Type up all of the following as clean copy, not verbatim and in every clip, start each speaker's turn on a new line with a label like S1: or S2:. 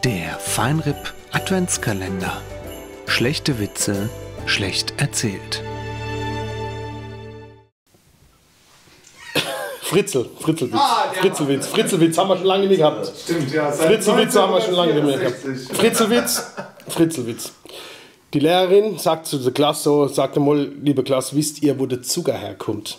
S1: Der Feinripp Adventskalender. Schlechte Witze, schlecht erzählt.
S2: Fritzelwitz. Fritzelwitz haben wir schon lange nicht gehabt.
S3: Stimmt, ja.
S2: Fritzelwitz haben wir schon lange nicht mehr gehabt. Fritzelwitz. Die Lehrerin sagt zu der Klasse so, sagt einmal, liebe Klasse, wisst ihr, wo der Zucker herkommt?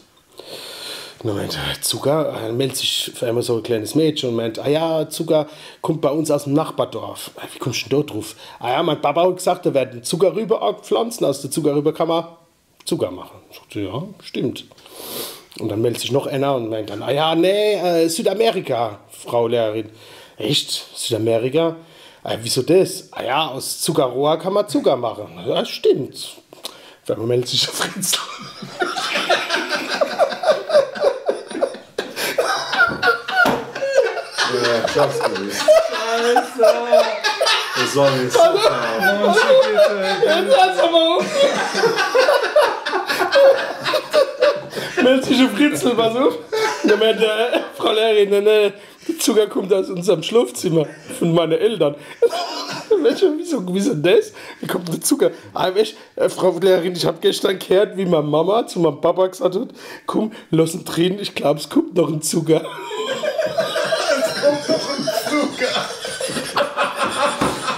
S2: Und dann meint Zucker, meldet sich für einmal so ein kleines Mädchen und meint, ah ja, Zucker kommt bei uns aus dem Nachbardorf. Wie kommst du denn da drauf? Ah ja, mein Papa hat gesagt, da werden Zuckerrübe gepflanzt, aus der Zuckerrübe kann man Zucker machen. Ich sagte, ja, stimmt. Und dann meldet sich noch einer und meint dann, ah ja, nee, Südamerika, Frau Lehrerin. Echt? Südamerika? Ah, wieso das? Ah ja, aus Zuckerrohr kann man Zucker machen. Ja, stimmt. Dann meldet sich der Fritzel.
S3: Ja, schaff's gewesen. Scheiße! Das war nicht so klar.
S2: Jetzt hat's aber auf. Meldet sich der Fritzel, pass auf. Und dann meint Frau Lehrerin, der Zucker kommt aus unserem Schlafzimmer von meinen Eltern. Wieso das? Wie kommt der Zucker? Frau Lehrerin, ich habe gestern gehört, wie meine Mama zu meinem Papa gesagt hat, komm, lass ihn drehen, ich glaube, es kommt noch ein Zucker.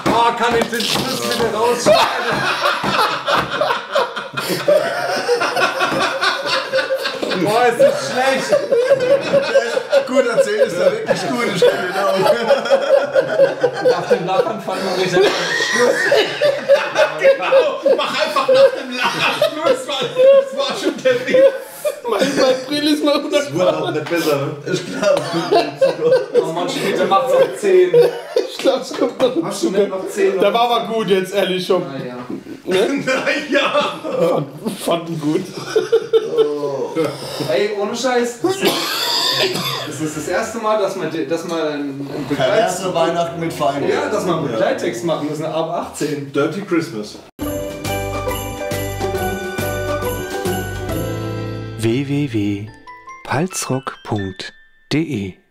S3: Oh, kann ich den Schluss wieder rausschneiden? Boah, es ist schlecht.
S4: Gut erzählt, ist da wirklich gut. Ich kann nicht auf.
S3: Nach dem Lachanfall mache ich einfach Schluss.
S4: Genau, mach einfach nach dem Lachen Schluss, weil das war schon der Ding.
S2: Mein Brill ist mal
S4: Das wurde auch nicht besser, ne? Ich glaube,
S3: Oh Mann, später macht's auf 10.
S2: Ich glaube, es kommt noch ein
S3: Hast du
S2: Zucker.
S3: nicht noch 10?
S2: Der war aber gut jetzt, ehrlich schon.
S3: Ah, ja.
S2: Ne?
S4: ja.
S2: Fand ihn gut.
S3: Oh. Ey, ohne Scheiß. Das ist das erste Mal, dass man einen
S4: Erste Weihnachten mit Feind.
S3: Ja, dass man einen Begleittext machen müssen, ab 18.
S4: Dirty Christmas.
S1: www.palzrock.de